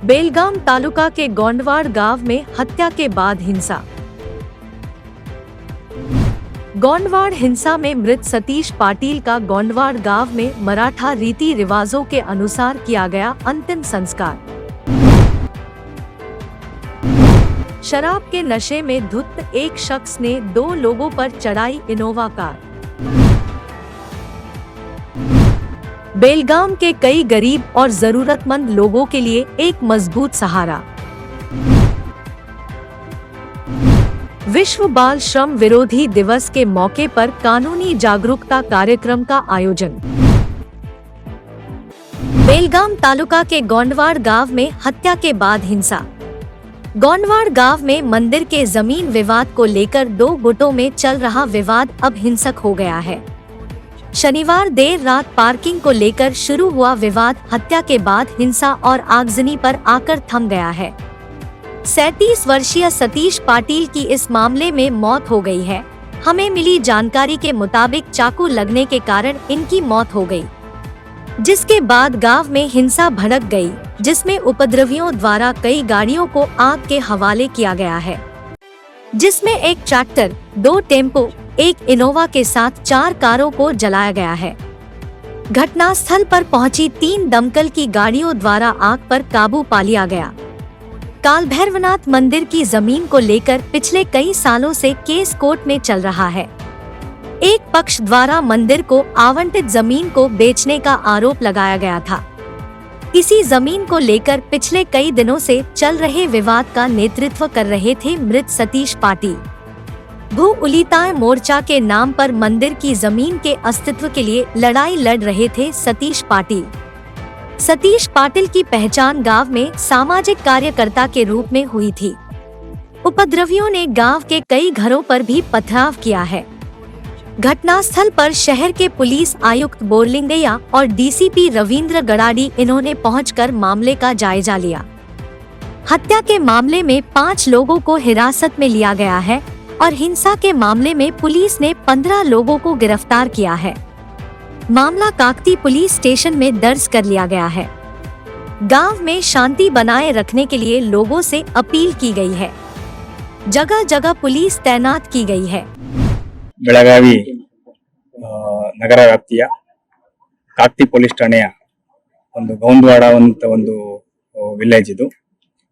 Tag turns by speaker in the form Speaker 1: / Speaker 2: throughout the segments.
Speaker 1: बेलगाम तालुका के गोंडवाड़ गांव में हत्या के बाद हिंसा। गोंडवाड़ हिंसा में मृत सतीश पाटिल का गोंडवाड़ गांव में मराठा रीति रिवाजों के अनुसार किया गया अंतिम संस्कार। शराब के नशे में धुत एक शख्स ने 2 लोगों पर चढ़ाई इनोवा कार। बेलगाम के कई गरीब और जरूरतमंद लोगों के लिए एक मजबूत सहारा। विश्व बाल श्रम विरोधी दिवस के मौके पर कानूनी जागरूकता कार्यक्रम का आयोजन। बेलगाम तालुका के गोंडवाड़ गांव में हत्या के बाद हिंसा। गोंडवाड़ गांव में मंदिर के जमीन विवाद को लेकर 2 गुटों में चल रहा विवाद अब हिंसक हो गया है। शनिवार देर रात पार्किंग को लेकर शुरू हुआ विवाद हत्या के बाद हिंसा और आगजनी पर आकर थम गया है। 37 वर्षीय सतीश पाटिल की इस मामले में मौत हो गई है। हमें मिली जानकारी के मुताबिक चाकू लगने के कारण इनकी मौत हो गई, जिसके बाद गांव में हिंसा भड़क गई, जिसमें उपद्रवियों द्वारा कई गाड़ियों को आग के हवाले किया गया है, जिसमें एक ट्रैक्टर, 2 टेम्पो, एक इनोवा के साथ 4 कारों को जलाया गया है। घटनास्थल पर पहुंची 3 दमकल की गाड़ियों द्वारा आग पर काबू पा लिया गया। काल भैरवनाथ मंदिर की जमीन को लेकर पिछले कई सालों से केस कोर्ट में चल रहा है। एक पक्ष द्वारा मंदिर को आवंटित जमीन को बेचने का आरोप लगाया गया था। इसी जमीन को लेकर पिछले कई दिनों से चल रहे विवाद का नेतृत्व कर रहे थे मृत सतीश पाटिल। भू उलिताय मोर्चा के नाम पर मंदिर की जमीन के अस्तित्व के लिए लड़ाई लड़ रहे थे सतीश पाटिल। सतीश पाटिल की पहचान गांव में सामाजिक कार्यकर्ता के रूप में हुई थी। उपद्रवियों ने गांव के कई घरों पर भी पथराव किया है। घटनास्थल पर शहर के पुलिस आयुक्त बोरलिंगैया और डीसीपी रविंद्र गड़ाडी इन्होंने पहुंचकर मामले का जायजा लिया। हत्या के मामले में 5 लोगों को हिरासत में लिया गया है और हिंसा के मामले में पुलिस ने 15 लोगों को गिरफ्तार किया है। मामला काकती पुलिस स्टेशन में दर्ज कर लिया गया है। गांव में शांति बनाए रखने के लिए लोगों से अपील की गई है। जगह जगह पुलिस तैनात की गई है।
Speaker 2: ಬೆಳಗಾವಿ ನಗರ ವ್ಯಾಪ್ತಿಯ ಕಾಕ್ತಿ ಪೊಲೀಸ್ ಠಾಣೆಯ ಒಂದು ಗೌಂಡವಾಡ ಅಂತ ಒಂದು ವಿಲೇಜ್ ಇದು.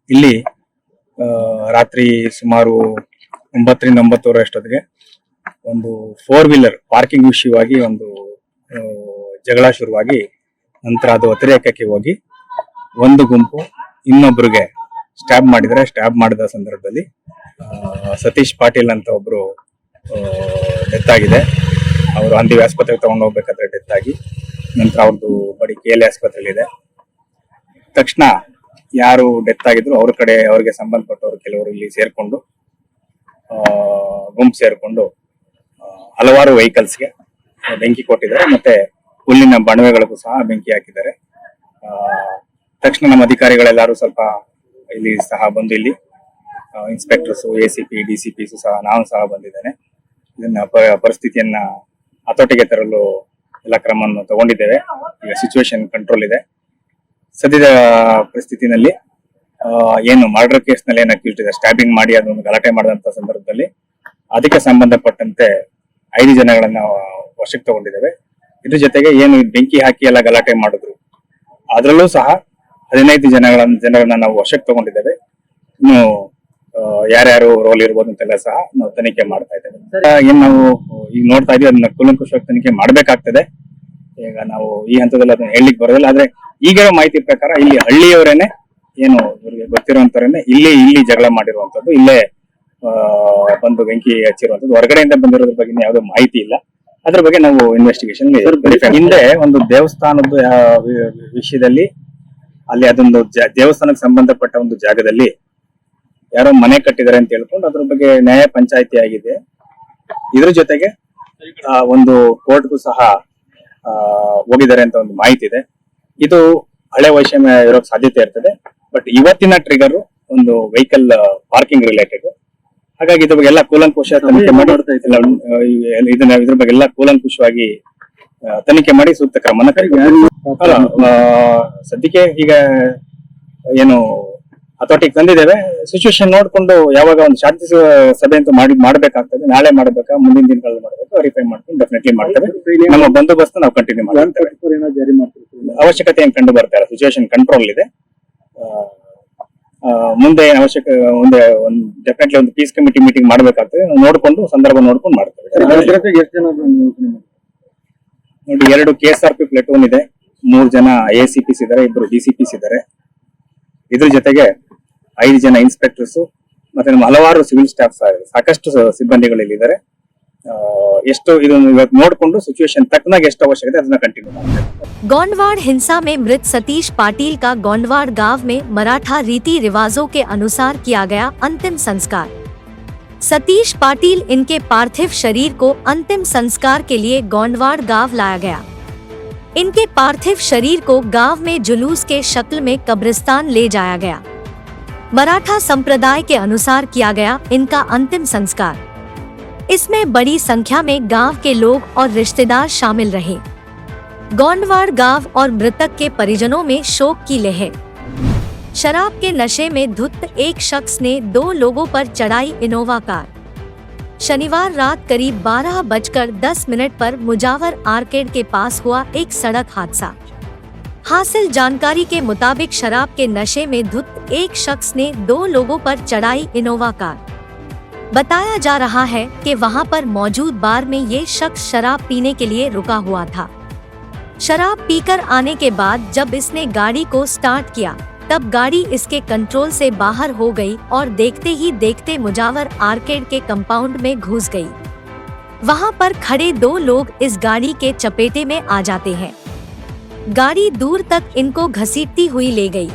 Speaker 2: ಇಲ್ಲಿ ರಾತ್ರಿ ಸುಮಾರು 9ರಿಂದ 9:30 ಅಷ್ಟೊತ್ತಿಗೆ ಒಂದು 4 ವೀಲರ್ ಪಾರ್ಕಿಂಗ್ ವಿಷಯವಾಗಿ ಒಂದು ಜಗಳ ಶುರುವಾಗಿ ನಂತರ ಅದು ಅತಿರೇಕಕ್ಕೆ ಹೋಗಿ ಒಂದು ಗುಂಪು ಇನ್ನೊಬ್ಬರಿಗೆ ಸ್ಟ್ಯಾಬ್ ಮಾಡಿದರೆ, ಸ್ಟ್ಯಾಬ್ ಮಾಡಿದ ಸಂದರ್ಭದಲ್ಲಿ ಸತೀಶ್ ಪಾಟೀಲ್ ಅಂತ ಒಬ್ರು ಡೆತ್ ಆಗಿದೆ. ಅವರು ಅಂದಿವಿ ಆಸ್ಪತ್ರೆಗೆ ತಗೊಂಡು ಹೋಗ್ಬೇಕಾದ್ರೆ ಡೆತ್ ಆಗಿ ನಂತರ ಅವ್ರದ್ದು ಬಡಿ KLE ಆಸ್ಪತ್ರೆಯಲ್ಲಿದೆ. ತಕ್ಷಣ ಯಾರು ಡೆತ್ ಆಗಿದ್ರು ಅವ್ರ ಕಡೆ ಅವ್ರಿಗೆ ಸಂಬಂಧಪಟ್ಟವರು ಕೆಲವರು ಇಲ್ಲಿ ಸೇರ್ಕೊಂಡು ಗುಂಪು ಸೇರ್ಕೊಂಡು ಹಲವಾರು ವೆಹಿಕಲ್ಸ್ಗೆ ಬೆಂಕಿ ಕೊಟ್ಟಿದ್ದಾರೆ. ಮತ್ತೆ ಹುಲ್ಲಿನ ಬಣವೆಗಳಿಗೂ ಸಹ ಬೆಂಕಿ ಹಾಕಿದ್ದಾರೆ. ತಕ್ಷಣ ನಮ್ಮ ಅಧಿಕಾರಿಗಳೆಲ್ಲರೂ ಸ್ವಲ್ಪ ಇಲ್ಲಿ ಸಹ ಬಂದು ಇಲ್ಲಿ ಇನ್ಸ್ಪೆಕ್ಟರ್ಸ್, ACP, DCP ಸಹ ನಾನು ಸಹ ಬಂದಿದ್ದೇನೆ. ಇದನ್ನ ಪರಿಸ್ಥಿತಿಯನ್ನ ಹತೋಟಿಗೆ ತರಲು ಎಲ್ಲ ಕ್ರಮವನ್ನು ತಗೊಂಡಿದ್ದೇವೆ. ಈಗ ಸಿಚುವೇಶನ್ ಕಂಟ್ರೋಲ್ ಇದೆ. ಸದ್ಯದ ಪರಿಸ್ಥಿತಿನಲ್ಲಿ ಏನು ಮರ್ಡರ್ ಕೇಸ್ ನಲ್ಲಿ ಏನು ಅಕ್ಯೂಸ್ಡ್ ಇದೆ, ಸ್ಟ್ಯಾಬಿಂಗ್ ಮಾಡಿ ಅದನ್ನು ಗಲಾಟೆ ಮಾಡಿದಂತ ಸಂದರ್ಭದಲ್ಲಿ ಅದಕ್ಕೆ ಸಂಬಂಧಪಟ್ಟಂತೆ 5 ಜನಗಳನ್ನ ವಶಕ್ಕೆ ತಗೊಂಡಿದ್ದೇವೆ. ಇದ್ರ ಜೊತೆಗೆ ಏನು ಬೆಂಕಿ ಹಾಕಿ ಎಲ್ಲ ಗಲಾಟೆ ಮಾಡಿದ್ರು ಅದರಲ್ಲೂ ಸಹ 15 ಜನಗಳನ್ನ ನಾವು ವಶಕ್ಕೆ ತಗೊಂಡಿದ್ದೇವೆ. ಇನ್ನು ಯಾರ್ಯಾರು ರೋಲ್ ಇರ್ಬೋದು ಅಂತೆಲ್ಲ ಸಹ ನಾವು ತನಿಖೆ ಮಾಡ್ತಾ ಇದ್ದೇವೆ. ಏನ್ ನಾವು ಈಗ ನೋಡ್ತಾ ಇದೀವಿ ಅದನ್ನ ಕೂಲಂಕುಷವಾಗಿ ತನಿಖೆ ಮಾಡ್ಬೇಕಾಗ್ತದೆ. ಈಗ ನಾವು ಈ ಹಂತದಲ್ಲಿ ಅದನ್ನ ಹೇಳಲಿಕ್ಕೆ ಬರೋದಿಲ್ಲ. ಆದ್ರೆ ಈಗಿರೋ ಮಾಹಿತಿ ಪ್ರಕಾರ ಇಲ್ಲಿ ಹಳ್ಳಿಯವರೇನೆ ಏನು ಇವ್ರಿಗೆ ಗೊತ್ತಿರುವಂತವ್ರೇನೆ ಇಲ್ಲಿ ಜಗಳ ಮಾಡಿರುವಂತದ್ದು, ಇಲ್ಲೇ ಬಂದು ಬೆಂಕಿ ಹಚ್ಚಿರುವಂತದ್ದು. ಹೊರಗಡೆಯಿಂದ ಬಂದಿರೋದ್ರ ಬಗ್ಗೆ ಯಾವುದೇ ಮಾಹಿತಿ ಇಲ್ಲ. ಅದ್ರ ಬಗ್ಗೆ ನಾವು ಇನ್ವೆಸ್ಟಿಗೇಷನ್ ಹಿಂದೆ ಒಂದು ದೇವಸ್ಥಾನದ ವಿಷಯದಲ್ಲಿ ಅಲ್ಲಿ ಅದೊಂದು ದೇವಸ್ಥಾನಕ್ಕೆ ಸಂಬಂಧಪಟ್ಟ ಒಂದು ಜಾಗದಲ್ಲಿ ಯಾರೋ ಮನೆ ಕಟ್ಟಿದ್ದಾರೆ ಅಂತ ಹೇಳ್ಕೊಂಡು ಅದ್ರ ಬಗ್ಗೆ ನ್ಯಾಯ ಪಂಚಾಯಿತಿ ಆಗಿದೆ. ಇದ್ರ ಜೊತೆಗೆ ಒಂದು ಕೋರ್ಟ್ಗೂ ಸಹ ಹೋಗಿದ್ದಾರೆ ಅಂತ ಒಂದು ಮಾಹಿತಿ ಇದೆ. ಇದು ಹಳೆ ವೈಷಮ್ಯ ಇರೋಕ್ ಸಾಧ್ಯತೆ ಇರ್ತದೆ. ಬಟ್ ಇವತ್ತಿನ ಟ್ರಿಗರ್ ಒಂದು ವೆಹಿಕಲ್ ಪಾರ್ಕಿಂಗ್ ರಿಲೇಟೆಡ್. ಹಾಗಾಗಿ ಇದ್ರ ಬಗ್ಗೆ ಎಲ್ಲ ಕೂಲಂಕುಷ ತನಿಖೆ ಮಾಡಿ ಇದ್ರ ಬಗ್ಗೆ ಎಲ್ಲ ಕೂಲಂಕುಷವಾಗಿ ತನಿಖೆ ಮಾಡಿ ಸೂಕ್ತ ಕ್ರಮನ ಸದ್ಯಕ್ಕೆ ಈಗ ಏನು ಹತೋಟಿಗೆ ತಂದಿದ್ದೇವೆ. ಸಿಚುವೇಶನ್ ನೋಡ್ಕೊಂಡು ಯಾವಾಗ ಒಂದು ಶಾಂತಿ ಸಭೆ ಅಂತೂ ಮಾಡಬೇಕಾಗ್ತದೆ. ನಾಳೆ ಮಾಡಬೇಕಾ, ಮುಂದಿನ ದಿನಗಳಲ್ಲಿ ಮಾಡಬೇಕು, ವೆರಿಫೈ ಮಾಡ್ಕೊಂಡು ಡೆಫಿನೆಟ್ಲಿ ಮಾಡ್ತೇವೆ. ನಮ್ಮ ಬಂದೋಬಸ್ತ್ ನಾವು ಕಂಟಿನ್ಯೂ ಮಾಡ್ತೇವೆ. ಅವಶ್ಯಕತೆ ಏನ್ ಕಂಡು ಬರ್ತಾ ಇಲ್ಲ, ಸಿಚುವೇಶನ್ ಕಂಟ್ರೋಲ್ ಇದೆ. ಮುಂದೆ ಮುಂದೆ ಒಂದು ಡೆಫಿನೆಟ್ಲಿ ಒಂದು ಪೀಸ್ ಕಮಿಟಿ ಮೀಟಿಂಗ್ ಮಾಡಬೇಕಾಗ್ತದೆ. ನೋಡ್ಕೊಂಡು ಸಂದರ್ಭ ನೋಡ್ಕೊಂಡು ಮಾಡ್ತೇವೆ. ನೋಡಿ, 2 KSRP ಪ್ಲೇಟೂನ್ ಇದೆ, 3 ಜನ ACPs ಇದ್ದಾರೆ, 2 DCPs ಇದ್ದಾರೆ. ಇದ್ರ ಜೊತೆಗೆ 5 ಜನ ಇನ್ಸ್ಪೆಕ್ಟರ್ಸ್ ಮತ್ತೆ ನಮ್ಮ ಹಲವಾರು ಸಿವಿಲ್ ಸ್ಟಾಫ್ ಸಾಕಷ್ಟು ಸಿಬ್ಬಂದಿಗಳು ಇಲ್ಲಿದ್ದಾರೆ. ಎಷ್ಟು ಇದನ್ನು ಇವತ್ತು ನೋಡಿಕೊಂಡು सिचुएशन तकनाग ಎಷ್ಟು ಅವಶ್ಯಕತೆ ಅದನ್ನ ಕಂಟಿನ್ಯೂ ಮಾಡ್ತೇವೆ.
Speaker 1: गोंडवाड़ हिंसा में मृत सतीश पाटिल का गोंडवाड़ गांव में मराठा रीति रिवाजों के अनुसार किया गया अंतिम संस्कार। सतीश पाटिल इनके पार्थिव शरीर को अंतिम संस्कार के लिए गोंडवाड़ गांव लाया गया। इनके पार्थिव शरीर को गांव में जुलूस के शक्ल में कब्रिस्तान ले जाया गया। मराठा संप्रदाय के अनुसार किया गया इनका अंतिम संस्कार। इसमें बड़ी संख्या में गांव के लोग और रिश्तेदार शामिल रहे। गोंडवाड़ गांव और मृतक के परिजनों में शोक की लहर। शराब के नशे में धुत एक शख्स ने 2 लोगों पर चढ़ाई इनोवा कार। शनिवार रात करीब 12:10 पर मुजावर आर्केड के पास हुआ एक सड़क हादसा। हासिल जानकारी के मुताबिक शराब के नशे में धुत एक शख्स ने 2 लोगों पर चढ़ाई इनोवा कार। बताया जा रहा है कि वहां पर मौजूद बार में ये शख्स शराब पीने के लिए रुका हुआ था। शराब पीकर आने के बाद जब इसने गाड़ी को स्टार्ट किया तब गाड़ी इसके कंट्रोल से बाहर हो गई और देखते ही देखते मुजावर आर्केड के कंपाउंड में घुस गई। वहां पर खड़े 2 लोग इस गाड़ी के चपेटे में आ जाते हैं। गाड़ी दूर तक इनको घसीटती हुई ले गई,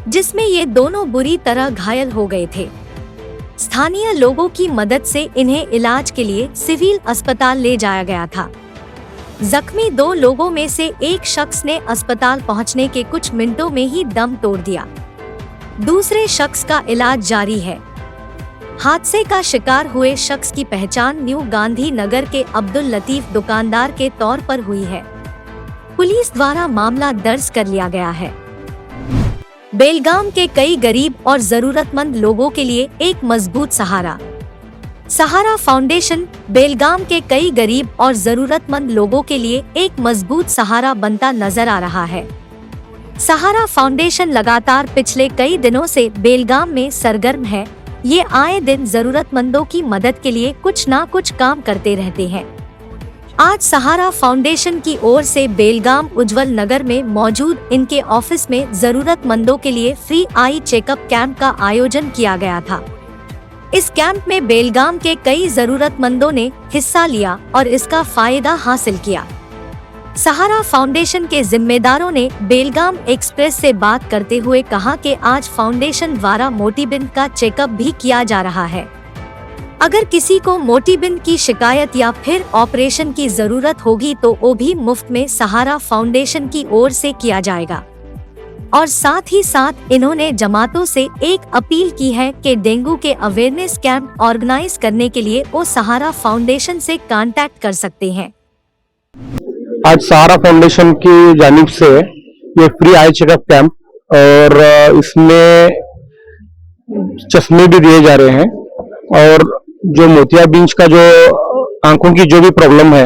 Speaker 1: जिसमें ये दोनों बुरी तरह घायल हो गए थे। स्थानीय लोगों की मदद से इन्हें इलाज के लिए सिविल अस्पताल ले जाया गया था। जख्मी 2 लोगों में से एक शख्स ने अस्पताल पहुंचने के कुछ मिनटों में ही दम तोड़ दिया। दूसरे शख्स का इलाज जारी है। हादसे का शिकार हुए शख्स की पहचान न्यू गांधी नगर के अब्दुल लतीफ दुकानदार के तौर पर हुई है। पुलिस द्वारा मामला दर्ज कर लिया गया है। बेलगाम के कई गरीब और जरूरतमंद लोगों के लिए एक मजबूत सहारा। सहारा फाउंडेशन बेलगाम के कई गरीब और जरूरतमंद लोगों के लिए एक मजबूत सहारा बनता नजर आ रहा है। सहारा फाउंडेशन लगातार पिछले कई दिनों से बेलगाम में सरगर्म है। ये आए दिन जरूरतमंदों की मदद के लिए कुछ ना कुछ काम करते रहते हैं। आज सहारा फाउंडेशन की ओर से बेलगाम उज्जवल नगर में मौजूद इनके ऑफिस में जरूरतमंदों के लिए फ्री आई चेकअप कैंप का आयोजन किया गया था। इस कैंप में बेलगाम के कई जरूरतमंदों ने हिस्सा लिया और इसका फायदा हासिल किया। सहारा फाउंडेशन के जिम्मेदारों ने बेलगाम एक्सप्रेस से बात करते हुए कहा कि आज फाउंडेशन द्वारा मोतीबिंद का चेकअप भी किया जा रहा है। अगर किसी को मोतीबिंद की शिकायत या फिर ऑपरेशन की जरूरत होगी तो वो भी मुफ्त में सहारा फाउंडेशन की ओर से किया जाएगा। और साथ ही साथ इन्होंने जमातों से एक अपील की है कि डेंगू के अवेयरनेस कैंप ऑर्गेनाइज करने के लिए वो सहारा फाउंडेशन से कांटेक्ट कर सकते हैं।
Speaker 3: आज सहारा फाउंडेशन की जानिब से ये फ्री आई चेकअप कैंप और इसमें चश्मे भी दिए जा रहे हैं और जो मोतियाबिंद का जो आंखों की जो भी प्रॉब्लम है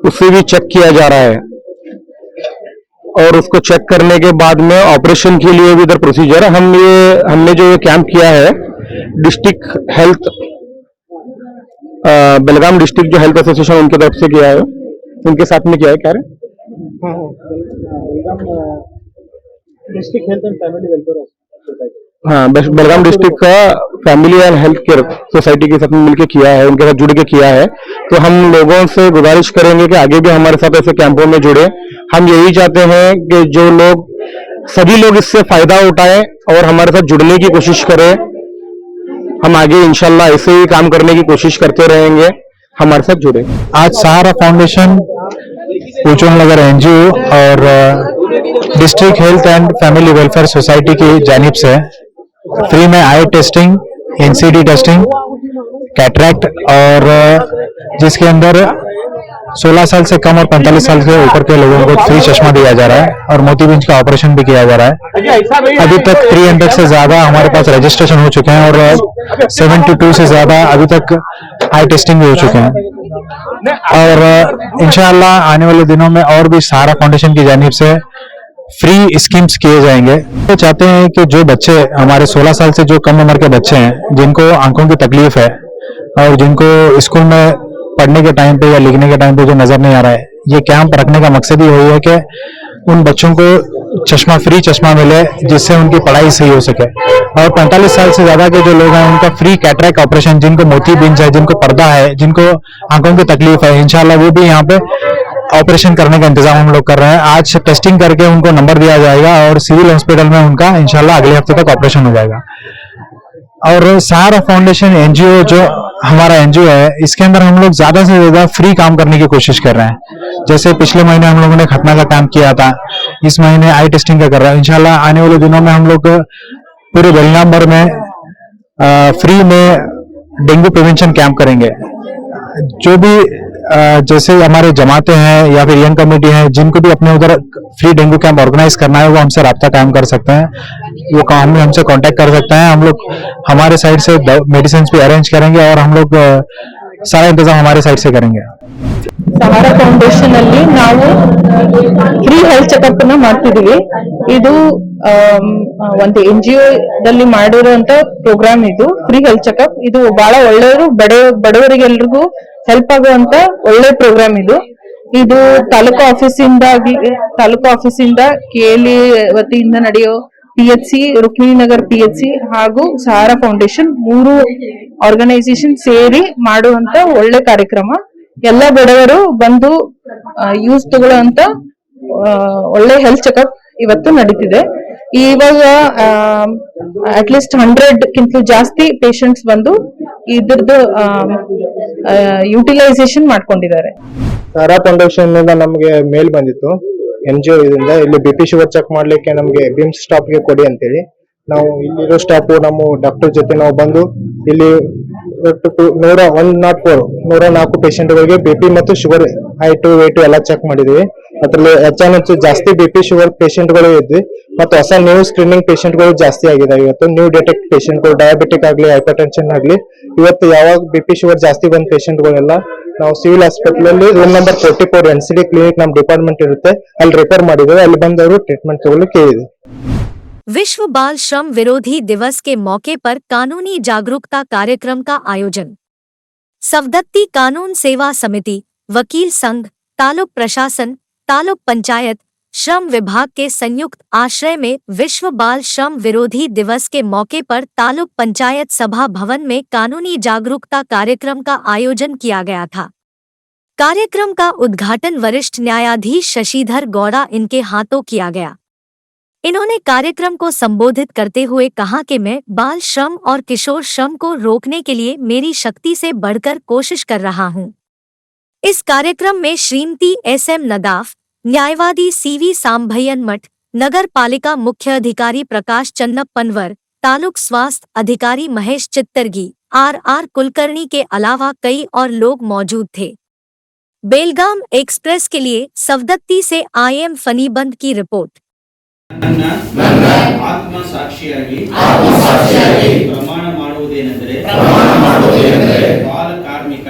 Speaker 3: उसे भी चेक किया जा रहा है और उसको चेक करने के बाद में ऑपरेशन के लिए भी इधर प्रोसीजर है। हमने जो ये कैंप किया है डिस्ट्रिक्ट हेल्थ बेलगाम डिस्ट्रिक्ट जो हेल्थ एसोसिएशन उनकी तरफ से किया है, उनके साथ में किया है। क्या है district health and family welfare society, हाँ बेलगाम डिस्ट्रिक्ट का family and health care society के साथ मिलकर किया है, उनके साथ जुड़ के किया है। तो हम लोगों से गुजारिश करेंगे कि आगे भी हमारे साथ ऐसे कैंपों में जुड़े। हम यही चाहते हैं कि जो लोग सभी लोग इससे फायदा उठाएं और हमारे साथ जुड़ने की कोशिश करें। हम आगे इंशाल्लाह ऐसे ही काम करने की कोशिश करते रहेंगे। हमारे साथ जुड़े।
Speaker 4: आज सहारा फाउंडेशन उज्जवल नगर एनजीओ और district health and family welfare society की जानिब से फ्री में आई टेस्टिंग, एनसीडी टेस्टिंग कैटरैक्ट और जिसके अंदर 16 साल से कम और 45 साल के ऊपर के लोगों को फ्री चश्मा दिया जा रहा है और मोतीबिंज का ऑपरेशन भी किया जा रहा है। अभी तक 300 से ज्यादा हमारे पास रजिस्ट्रेशन हो चुके हैं और 72 से ज्यादा अभी तक आई टेस्टिंग भी हो चुके हैं और इंशाअल्लाह आने वाले दिनों में और भी सहारा फाउंडेशन की जानिब से फ्री स्कीम्स किए जाएंगे। तो चाहते हैं कि जो बच्चे हमारे 16 साल से जो कम उम्र के बच्चे हैं जिनको आंखों की तकलीफ है और जिनको स्कूल में पढ़ने के टाइम पे या लिखने के टाइम पे जो नजर नहीं आ रहा है, ये कैंप रखने का मकसद ही वही है कि उन बच्चों को चश्मा फ्री चश्मा मिले जिससे उनकी पढ़ाई सही हो सके। और 45 साल से ज्यादा के जो लोग हैं उनका फ्री कैटरैक्ट ऑपरेशन, जिनको मोतीबिंज है, जिनको पर्दा है, जिनको आंखों की तकलीफ है, इंशाल्लाह वो भी यहाँ पे ऑपरेशन करने का इंतजाम हम लोग कर रहे हैं। आज टेस्टिंग करके उनको नंबर दिया जाएगा और सिविल हॉस्पिटल में उनका इंशाल्लाह अगले हफ्ते तक ऑपरेशन हो जाएगा। और सहारा फाउंडेशन एनजीओ जो हमारा एनजीओ है, इसके अंदर हम लोग ज्यादा से ज्यादा फ्री काम करने की कोशिश कर रहे हैं। जैसे पिछले महीने हम लोगों ने खतना का काम किया था, इस महीने आई टेस्टिंग का कर रहा है। इंशाल्लाह आने वाले दिनों में हम लोग पूरे बेलगाम भर में फ्री में डेंगू प्रिवेंशन कैंप करेंगे। जो भी जैसे हमारे जमाते हैं या फिर यंग कमेटी है, जिनको भी अपने उधर फ्री डेंगू कैंप ऑर्गेनाइज करना है, वो हमसे राब्ता कायम कर सकते हैं, वो काम हमसे कांटेक्ट कर सकते हैं। हम लोग हमारे साइड से मेडिसिन भी अरेंज करेंगे और हम लोग सारा इंतजाम हमारे साइड से करेंगे।
Speaker 5: ಸಹಾರಾ ಫೌಂಡೇಶನ್ ಅಲ್ಲಿ ನಾವು ಫ್ರೀ ಹೆಲ್ತ್ ಚೆಕಪ್ ಅನ್ನ ಮಾಡ್ತಿದೀವಿ. ಇದು ಒಂದು NGO ದಲ್ಲಿ ಮಾಡಿರುವಂತ ಪ್ರೋಗ್ರಾಮ್. ಇದು ಫ್ರೀ ಹೆಲ್ತ್ ಚೆಕಪ್. ಇದು ಬಹಳ ಒಳ್ಳೆಯದು, ಬಡವರಿಗೆಲ್ರಿಗೂ ಹೆಲ್ಪ್ ಆಗುವಂತ ಒಳ್ಳೆ ಪ್ರೋಗ್ರಾಮ್ ಇದು. ಇದು ತಾಲೂಕು ಆಫೀಸಿಂದ KLE ವತಿಯಿಂದ ನಡೆಯೋ PHC, ರುಕ್ಮಿಣಿ ನಗರ್ PHC ಹಾಗೂ ಸಹಾರಾ ಫೌಂಡೇಶನ್ 3 ಆರ್ಗನೈಸೇಷನ್ ಸೇರಿ ಮಾಡುವಂತ ಒಳ್ಳೆ ಕಾರ್ಯಕ್ರಮ. ಎಲ್ಲ ಬಡವರು ಬಂದು ಯೂಸ್ ತಗೊಳ್ಳುವಂತ ಒಳ್ಳೆ ಹೆಲ್ತ್ ಚೆಕಪ್ ಇವತ್ತು ನಡೀತಿದೆ. ಇವಾಗ ಅಟ್ಲೀಸ್ಟ್ 100 ಜಾಸ್ತಿ ಪೇಷಂಟ್ಸ್ ಬಂದು ಇದ್ರದ್ದು ಯುಟಿಲೈಸೇಷನ್ ಮಾಡ್ಕೊಂಡಿದ್ದಾರೆ.
Speaker 3: ಸಹಾರಾ ಫೌಂಡೇಶನ್ ಇಂದ ನಮ್ಗೆ ಮೇಲ್ ಬಂದಿತ್ತು NGO ಇದರಿಂದ, ಇಲ್ಲಿ BP ಶುಗರ್ ಚೆಕ್ ಮಾಡ್ಲಿಕ್ಕೆ ನಮ್ಗೆ ಬಿಮ್ಸ್ ಸ್ಟಾಪ್ ಗೆ ಕೊಡಿ ಅಂತೇಳಿ. ನಾವು ಇಲ್ಲಿರೋ ಸ್ಟಾಫ್ ನಮ್ಮ ಡಾಕ್ಟರ್ ಜೊತೆ ನಾವು ಬಂದು ಇಲ್ಲಿ 104 ಪೇಷಂಟ್ಗಳಿಗೆ BP ಮತ್ತು ಶುಗರ್ ಹೈಟ್ ವೇಟ್ ಎಲ್ಲ ಚೆಕ್ ಮಾಡಿದ್ವಿ. ಅದ್ರಲ್ಲಿ ಹೆಚ್ಚಾನೆಚ್ಚು ಜಾಸ್ತಿ BP ಶುಗರ್ ಪೇಷಂಟ್ಗಳು ಇದ್ವಿ ಮತ್ತು ಹೊಸ ನ್ಯೂ ಸ್ಕ್ರೀನಿಂಗ್ ಪೇಷಂಟ್ಗಳು ಜಾಸ್ತಿ ಆಗಿದೆ. ಇವತ್ತು ನ್ಯೂ ಡಿಟೆಕ್ಟ್ ಪೇಷಂಟ್ಗಳು ಡಯಾಬಿಟಿಕ್ ಆಗ್ಲಿ, ಹೈಪರ್ ಟೆನ್ಷನ್ ಆಗ್ಲಿ, ಇವತ್ತು ಯಾವಾಗ BP ಶುಗರ್ ಜಾಸ್ತಿ ಬಂದ ಪೇಷಂಟ್ಗಳೆಲ್ಲ ನಾವು ಸಿವಿಲ್ ಹಾಸ್ಪಿಟಲ್ ಅಲ್ಲಿ ರೂಮ್ ನಂಬರ್ 44 NCD ಕ್ಲಿನಿಕ್ ನಮ್ಮ ಡಿಪಾರ್ಟ್ಮೆಂಟ್ ಇರುತ್ತೆ, ಅಲ್ಲಿ ರೆಫರ್ ಮಾಡಿದ್ದೇವೆ. ಅಲ್ಲಿ ಬಂದವರು ಟ್ರೀಟ್ಮೆಂಟ್ ತಗೊಳ್ಳಿಕ್ಕೆ ಹೇಳಿದೆ.
Speaker 1: विश्व बाल श्रम विरोधी दिवस के मौके पर कानूनी जागरूकता कार्यक्रम का आयोजन। सवदत्ती कानून सेवा समिति, वकील संघ, तालुक प्रशासन, तालुक पंचायत, श्रम विभाग के संयुक्त आश्रय में विश्व बाल श्रम विरोधी दिवस के मौके पर तालुक पंचायत सभा भवन में कानूनी जागरूकता कार्यक्रम का आयोजन किया गया था। कार्यक्रम का उद्घाटन वरिष्ठ न्यायाधीश शशिधर गौड़ा इनके हाथों किया गया। इन्होंने कार्यक्रम को संबोधित करते हुए कहा कि मैं बाल श्रम और किशोर श्रम को रोकने के लिए मेरी शक्ति से बढ़कर कोशिश कर रहा हूं। इस कार्यक्रम में श्रीमती SM नदाफ, न्यायवादी CV सांभयन मठ, नगर पालिका मुख्य अधिकारी प्रकाश चन्नप पनवर, तालुक स्वास्थ्य अधिकारी महेश चित्तरगी, RR कुलकर्णी के अलावा कई और लोग मौजूद थे। बेलगाम एक्सप्रेस के लिए सवदत्ती से IM फनीबंद की रिपोर्ट।
Speaker 6: ಆತ್ಮಸಾಕ್ಷಿಯಾಗಿ ಪ್ರಮಾಣ ಮಾಡುವುದೇನೆಂದರೆ ಬಾಲ ಕಾರ್ಮಿಕ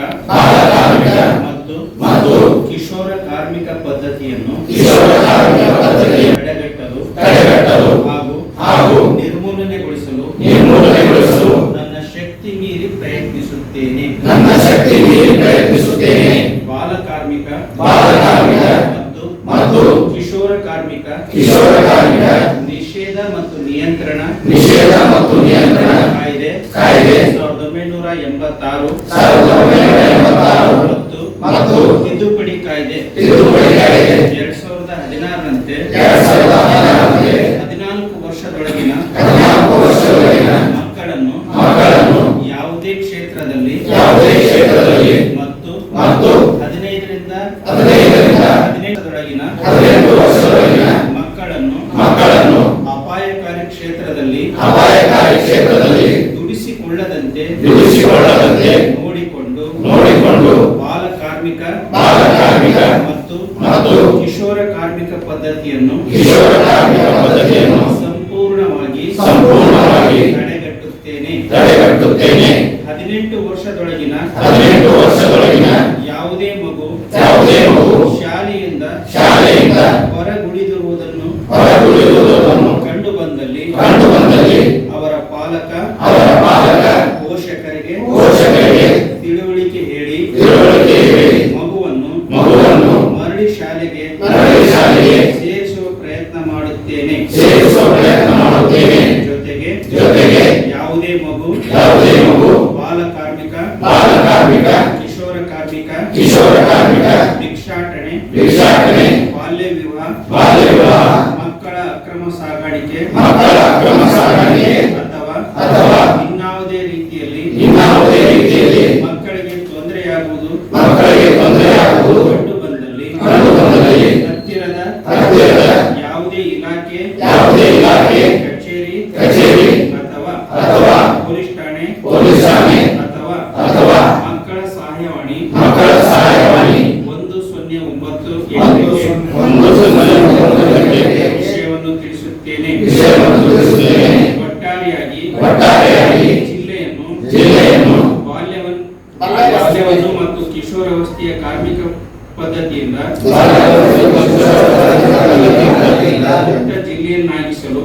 Speaker 6: ಮತ್ತು ಕಿಶೋರ ಕಾರ್ಮಿಕ ಪದ್ಧತಿಯನ್ನು ತಡೆಗಟ್ಟಲು ಹಾಗೂ ನಿರ್ಮೂಲನೆಗೊಳಿಸಲು ನನ್ನ ಶಕ್ತಿ ಮೀರಿ ಪ್ರಯತ್ನಿಸುತ್ತೇನೆ. ಬಾಲ ಕಾರ್ಮಿಕ ಮತ್ತು ಕಿಶೋರ ಕಾರ್ಮಿಕ ನಿಷೇಧ ಮತ್ತು ನಿಯಂತ್ರಣ ಕಾಯ್ದೆ 1986 ಮತ್ತು ತಿದ್ದುಪಡಿ ಕಾಯ್ದೆ 2016ರಂತೆ 14 ವರ್ಷದೊಳಗಿನ ಮಕ್ಕಳನ್ನು ಯಾವುದೇ ಕ್ಷೇತ್ರದಲ್ಲಿ ಮತ್ತು 15ರಿಂದ 18 ವರ್ಷದೊಳಗಿನ ಮಕ್ಕಳನ್ನು ಅಪಾಯಕಾರಿ ಕ್ಷೇತ್ರದಲ್ಲಿ ದುಡಿಸಿಕೊಳ್ಳುವ ವಿಧಿಸಿಕೊಳ್ಳದಂತೆ ನೋಡಿಕೊಂಡು ಬಾಲ ಕಾರ್ಮಿಕ ಮತ್ತು ಕಿಶೋರ ಕಾರ್ಮಿಕ ಪದ್ಧತಿಯನ್ನು ಸಂಪೂರ್ಣವಾಗಿ ತಡೆಗಟ್ಟುತ್ತೇನೆ. 18 ವರ್ಷದೊಳಗಿನ ಯಾವುದೇ ಮಗು ಶಾಲೆಯಿಂದ ಹೊರಗುಳಿದಿರುವುದನ್ನು ಕಂಡು ಬಂದಲ್ಲಿ ಅವರ ಪಾಲಕ ಪೋಷಕರಿಗೆ ತಿಳುವಳಿಕೆ ಹೇಳಿ ಮಗುವನ್ನು ಮರಳಿ ಶಾಲೆಗೆ ಸೇರಿಸುವ ಪ್ರಯತ್ನ ಮಾಡುತ್ತೇನೆ. ಜೊತೆಗೆ ಯಾವುದೇ ಮಗು ಬಾಲ ಕಾರ್ಮಿಕ ಕಿಶೋರ ಕಾರ್ಮಿಕ ಭಿಕ್ಷಾಟನೆ ಬಾಲ್ಯ ವಿವಾಹ ಮಕ್ಕಳ ಅಕ್ರಮ ಸಾಗಾಣಿಕೆ ಅಥವಾ ಇನ್ನಾವುದೇ ರೀತಿಯಲ್ಲಿ ಮಕ್ಕಳಿಗೆ ತೊಂದರೆಯಾಗುವುದು ಕಂಡು ಬಂದಲ್ಲಿ ಹತ್ತಿರದ ಯಾವುದೇ ಇಲಾಖೆ ಕಚೇರಿ ಅಥವಾ ಪೊಲೀಸ್ ಠಾಣೆ ಅಥವಾ ಮಕ್ಕಳ ಸಹಾಯವಾಣಿ 109 ವಿಷಯವನ್ನು ತಿಳಿಸುತ್ತೇನೆ. ಒಟ್ಟಾರೆಯಾಗಿ ಜಿಲ್ಲೆಯನ್ನು ಬಾಲ್ಯವನ್ನು ಮತ್ತು ಕಿಶೋರಾವಸ್ಥೆಯ ಕಾರ್ಮಿಕ ಪದ್ಧತಿಯಿಂದ ಮುಕ್ತ ಜಿಲ್ಲೆಯನ್ನಾಗಿಸಲು